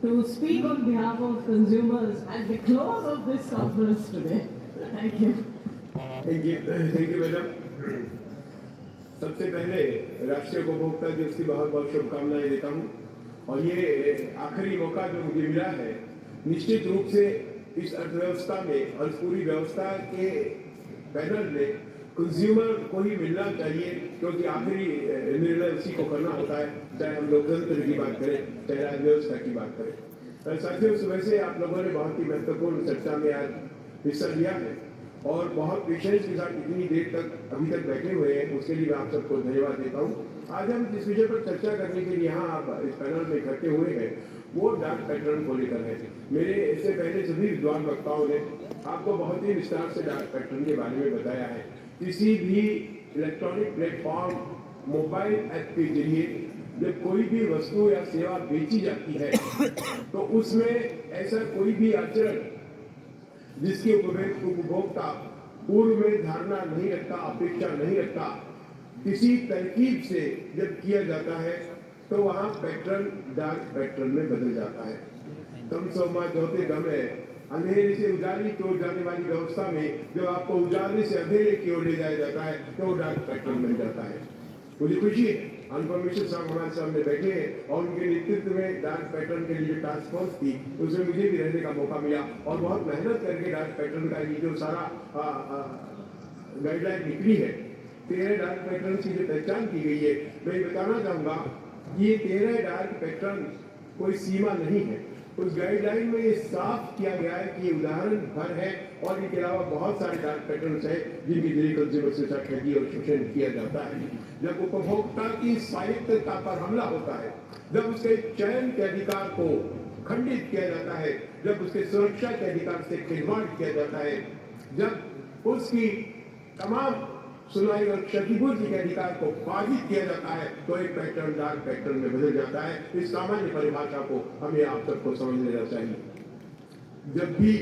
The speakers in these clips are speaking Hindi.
to speak on behalf of consumers at the close of this conference today. Thank you. Thank you, madam. सबसे पहले राष्ट्रीय उपभोक्ता दिवस की बहुत बहुत शुभकामनाएं देता हूं और ये आखिरी मौका जो मुझे मिला है, निश्चित रूप से इस अर्थव्यवस्था में और पूरी व्यवस्था के पैनल में कंज्यूमर को ही मिलना चाहिए, क्योंकि आखिरी निर्णय उसी को करना होता है, चाहे हम लोकतंत्र की बात करें, चाहे राज्य व्यवस्था की बात करें। साथियों, सुबह से आप लोगों ने बहुत ही महत्वपूर्ण चर्चा में आज हिस्सा लिया है और बहुत पेशेंस के साथ इतनी देर तक अभी तक बैठे हुए हैं, उसके लिए मैं आप सबको धन्यवाद देता हूँ। आज हम जिस विषय पर चर्चा करने के लिए यहाँ आप इस पैनल में इकट्ठे हुए हैं, वो डार्क पैटर्न को लेकर है। मेरे इससे पहले सभी विद्वान वक्ताओं ने आपको बहुत ही विस्तार से डार्क पैटर्न के बारे में बताया है। किसी भी इलेक्ट्रॉनिक प्लेटफॉर्म, मोबाइल ऐप के जरिए जब कोई भी वस्तु या सेवा बेची जाती है तो उसमें ऐसा कोई भी आचरण जिसकी उपभोक्ता पूर्व में धारणा नहीं रखता, अपेक्षा नहीं रखता, किसी तरकीब से जब किया जाता है तो वहां पैटर्न डार्क पैटर्न में बदल जाता है। कम सोमा जोते गम है, अंधेरे से उजाले की ओर जाने वाली व्यवस्था में जब आपको उजाले से अंधेरे की ओर ले जाया जाता है तो वो डार्क पैटर्न बन जाता है। मुझे खुशी है अनुपम मिश्र साहब हमारे सामने बैठे हैं और उनके नेतृत्व में डार्क पैटर्न के लिए जो टास्क फोर्स थी उसमें मुझे भी रहने का मौका मिला और बहुत मेहनत करके डार्क पैटर्न का ये जो सारा गाइडलाइन निकली है, 13 डार्क पैटर्न की जो पहचान की गई है, मैं बताना चाहूंगा ये 13 डार्क पैटर्न कोई सीमा नहीं है। उस गाइडलाइन में ये साफ किया गया है कि ये उदाहरण भर है और इनके अलावा बहुत सारे डार्क पैटर्न्स हैं जिनके जरिए कंज्यूमर से ठगी और शोषण किया जाता है। जब उपभोक्ता की स्वायत्तता पर हमला होता है, जब उसके चयन के अधिकार को खंडित किया जाता है, जब उसके सुरक्षा के अधिकार से खिलवाड़ किया जाता है, जब उसकी तमाम सुनवाई और क्षतिपूर्ति के अधिकार को बाधित किया जाता है तो एक पैटर्न डार्क पैटर्न में बदल जाता है। इस सामान्य परिभाषा को हमें आप सबको समझ लेना चाहिए। जब भी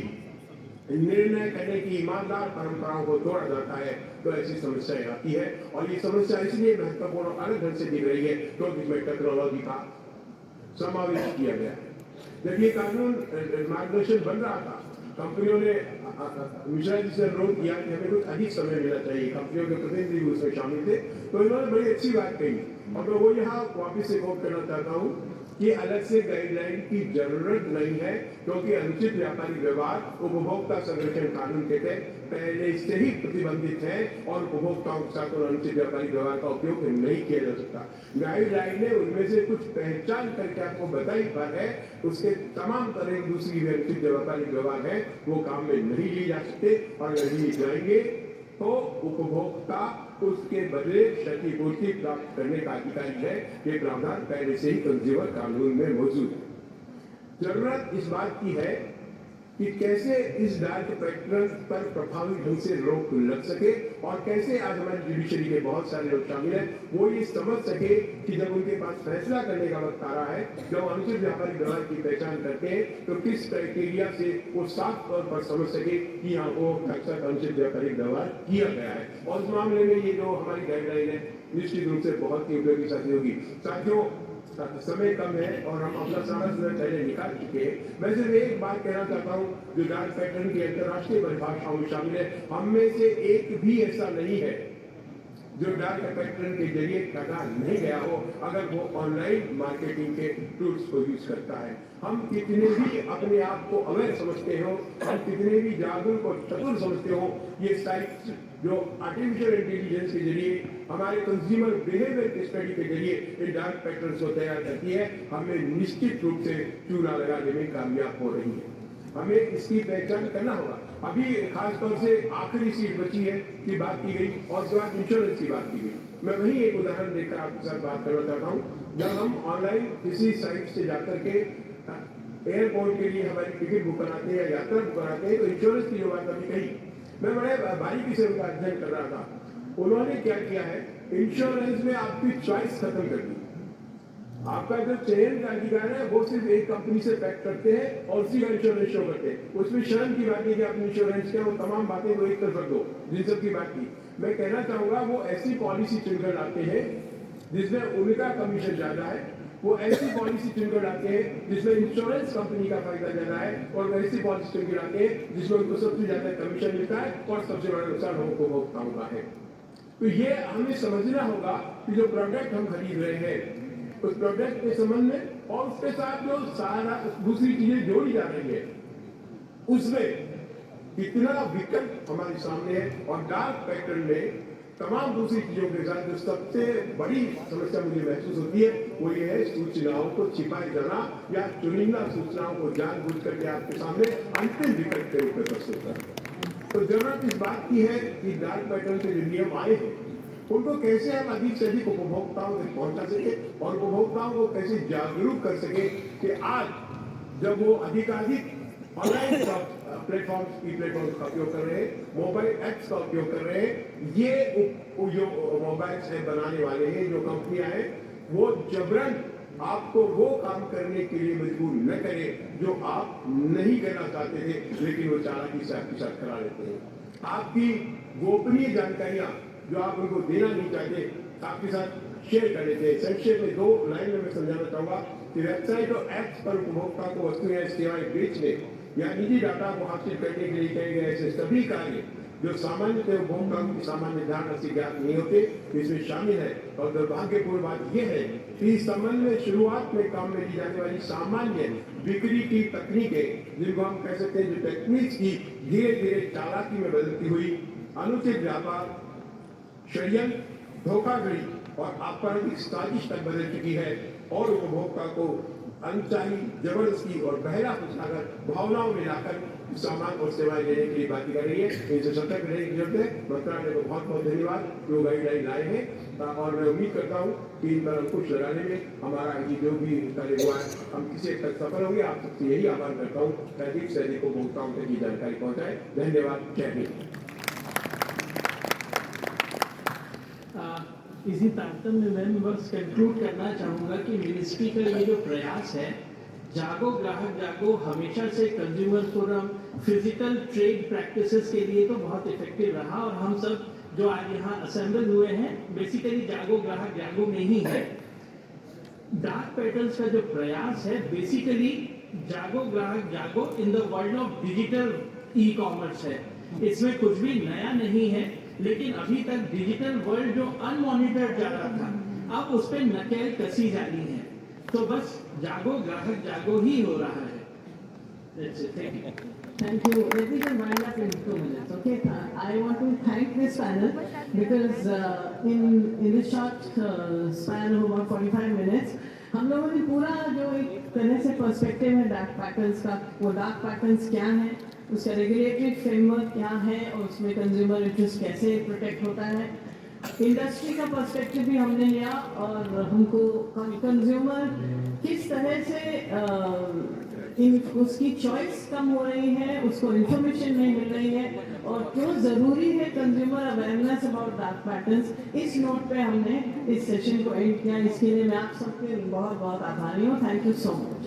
निर्णय करने की ईमानदार परंपराओं को तोड़ा जाता है तो ऐसी समस्याएं आती है और ये समस्या इसलिए महत्वपूर्ण और अलग ढंग से दिख रही है क्योंकि इसमें टेक्नोलॉजी का समावेश किया गया है। जब ये कानून मार्गदर्शन बन रहा था, कंपनियों ने मिश्रा जी से अनुरोध किया कि हमें कुछ अधिक समय मिलना चाहिए, कंपनियों के प्रतिनिधि भी उसमें शामिल थे, तो इन्होंने बड़ी अच्छी बात कही और मैं वो यहाँ वापिस से कोट करना चाहता हूँ कि अलग से गाइडलाइन की जरूरत नहीं है, क्योंकि अनुचित व्यापारिक व्यवहार उपभोक्ता संरक्षण कानून के तहत पहले से ही प्रतिबंधित है और उपभोक्ताओं के साथ अनुचित व्यापारिक व्यवहार का उपयोग नहीं किया जा सकता। गाइडलाइन ने उनमें से कुछ पहचान करके आपको बताई पर है, उसके तमाम तरह की दूसरी अनुचित व्यापारिक व्यवहार है वो काम में नहीं लिए जा सकते और अगर लिए जाएंगे तो उपभोक्ता उसके बदले क्षतिपूर्ति प्राप्त करने का अधिकारी है। ये प्रावधान पहले से ही कंज्यूमर कानून में मौजूद है। जरूरत इस बात की है कि कैसे इस डार्क पैटर्न पर प्रभावी ढंग से रोक लग सके और कैसे आज हमारी जुडिशरी के बहुत सारे लोग शामिल हैं वो ये समझ सके कि जब उनके पास फैसला करने का वक्त आ रहा है, जब अनुचित व्यापारिक व्यवहार की पहचान करते हैं तो किस क्राइटेरिया से वो साफ तौर पर समझ सके कि हाँ वो अक्सर अनुचित व्यापारिक व्यवहार किया गया है। और उस मामले में ये जो हमारी गाइडलाइन है निश्चित रूप से बहुत ही उपयोगी साथी होगी। साथियों, समय कम है और हम अपना सारा समय पहले निकाल चुके हैं। मैं सिर्फ एक बात कहना चाहता हूँ जो डार्क पैटर्न की अंतर्राष्ट्रीय परिभाषाओं में शामिल है, हम में से एक भी ऐसा नहीं है जो डार्क पैटर्न के जरिए ठगा नहीं गया हो अगर वो ऑनलाइन मार्केटिंग के टूल्स को यूज करता है। हम कितने भी अपने आप को अवेयर समझते हो, हम कितने भी जागरूक और चतुर समझते हो, ये साइट्स जो आर्टिफिशियल इंटेलिजेंस के जरिए हमारे कंज्यूमर बिहेवियर के स्टडी के जरिए इन डार्क पैटर्न्स को तैयार करती है, हमें निश्चित रूप से चूना लगाने में कामयाब हो रही है। हमें इसकी पहचान करना होगा। अभी खासतौर से आखिरी सीट बची है की बात की गई और उसके बाद इंश्योरेंस की बात की गई। मैं वही एक उदाहरण देकर आपके साथ बात करना चाहता हूँ। जब हम ऑनलाइन किसी साइट से जाकर के एयरपोर्ट के लिए हमारी टिकट बुक कराते हैं या यात्रा बुक कराते हैं तो इंश्योरेंस की जो बात अभी कही, मैं बड़े बारीकी से उनका अध्ययन कर रहा था। उन्होंने क्या किया है, इंश्योरेंस में आपकी चॉइस खत्म कर दी। आपका जो चयन का अधिकार है वो सिर्फ एक कंपनी से पैक करते हैं और उसी का इंश्योरेंस शो करते हैं। उसमें शर्म की बात है कि आपने इंश्योरेंस किया, वो तमाम बातें वो एक तरफ रख दो जिन सब की बात की। मैं कहना चाहूंगा वो ऐसी पॉलिसी चुनकर लाते हैं जिसमें उनका कमीशन ज्यादा है, वो ऐसी पॉलिसी चुनकर लाते हैं जिसमें इंश्योरेंस कंपनी का फायदा ज्यादा है, और वैसी पॉलिसी चुनकर लाते हैं जिसमें उनको सबसे ज्यादा कमीशन मिलता है और सबसे बड़ा नुकसान हमको उपभोक्ताओं का है। तो ये हमें समझना होगा कि जो प्रोडक्ट हम खरीद रहे हैं उस प्रोडक्ट के संबंध में और उसके साथ जो सारा दूसरी चीजें जोड़ी जा रही है उसमें कितना विकल्प हमारे सामने है। और डार्क पैटर्न में तमाम दूसरी चीजों के साथ जो सबसे बड़ी समस्या मुझे महसूस होती है वो ये है सूचनाओं को छिपाए जाना या चुनिंदा सूचनाओं को जानबूझ करके आपके सामने अंतिम विकल्प के रूप में प्रस्तुत करना। तो जरूरत इस बात की है कि डार्क पैटर्न के जो नियम आए हैं उनको कैसे हम अधिक से अधिक उपभोक्ताओं तक पहुंचा सके और उपभोक्ताओं को कैसे जागरूक कर सके कि आज जब वो अधिकाधिक ऑनलाइन प्लेटफॉर्म का उपयोग कर रहे हैं, मोबाइल ऐप्स का उपयोग कर रहे हैं, ये जो मोबाइल ऐप बनाने वाले हैं जो कंपनियां हैं वो जबरन आपको वो काम करने के लिए मजबूर न करें जो आप नहीं करना चाहते थे, लेकिन वो चालाकी से आपके साथ करा लेते हैं। आपकी गोपनीय जानकारियां जो आप उनको देना नहीं चाहते आपके साथ शेयर कर लेते हैं। संक्षेप में 2 लाइन में मैं समझाना चाहूंगा कि वेबसाइट और ऐप्स पर उपभोक्ता को वस्तुएं या सेवाएं बेचने या निजी डाटा को हासिल करने के लिए किए गए ऐसे सभी कार्य जो सामान्य उपभोक्ताओं की सामान्य धारणा से ज्ञात नहीं होते इसमें शामिल है। और दुर्भाग्यपूर्ण बात यह है कि इस संबंध में शुरुआत में काम में ली जाने वाली सामान्य बिक्री की तकनीकें जिनको हम कह सकते हैं जो टेक्निक्स की धीरे धीरे चालाकी में बदलती हुई अनुचित व्यापार, षड्यंत्र, धोखाधड़ी और आपराधिक साजिश तक बदल चुकी है और उपभोक्ता को अनचाही, जबरदस्ती और बहरा फंसाकर भावनाओं में लाकर सामान और सेवाएं लेने के लिए बात कर रही है। इनसे सतर्क रहने की जरूरत है। मंत्रालय को बहुत बहुत धन्यवाद जो गाइडलाइन लाए हैं और मैं उम्मीद करता हूँ कि इन पर अंकुश लगाने में हमारा ये जो भी कार्य हुआ है हम किसी हद तक सफल होंगे। आप सबसे यही आह्वान करता हूँ कि अधिक से अधिक उपभोक्ताओं तक ये जानकारी पहुँचाए। धन्यवाद। जय हिंद। इसी तारतम्य में मैं बस कंक्लूड करना चाहूँगा कि मिनिस्ट्री का ये जो प्रयास है जागो ग्राहक जागो हमेशा से consumer forum physical trade practices के लिए तो बहुत इफेक्टिव रहा और हम सब जो आज यहाँ असेंबल हुए हैं बेसिकली जागो ग्राहक जागो में ही है। डार्क पैटर्न्स का जो प्रयास है बेसिकली जागो ग्राहक जागो in the world of digital e commerce है। इसमें कुछ भी नया नहीं है, लेकिन अभी तक डिजिटल वर्ल्ड जो अनमॉनिटर्ड जा रहा था अब उस पर नकेल कसी जा रही है। तो बस जागो ग्राहक जागो ही हो रहा है। That's it. Thank you. Thank you. Let me just wind up in 2 minutes. Okay, I want to thank this panel because in this short span of about 45 minutes, हम लोगों ने पूरा जो एक तरह से पर्सपेक्टिव है डार्क पैटर्न्स का, वो डार्क पैटर्न्स क्या है, उसका रेगुलेटरी फ्रेमवर्क क्या है और उसमें कंज्यूमर इंटरेस्ट कैसे प्रोटेक्ट होता है, इंडस्ट्री का पर्सपेक्टिव भी हमने लिया और हमको कंज्यूमर किस तरह से उसकी चॉइस कम हो रही है, उसको इंफॉर्मेशन नहीं मिल रही है और क्यों ज़रूरी है consumer awareness about dark patterns. इस नोट पे हमने इस सेशन को एंड किया। इसके लिए मैं आप सबके बहुत बहुत आभारी हूँ। Thank you so much.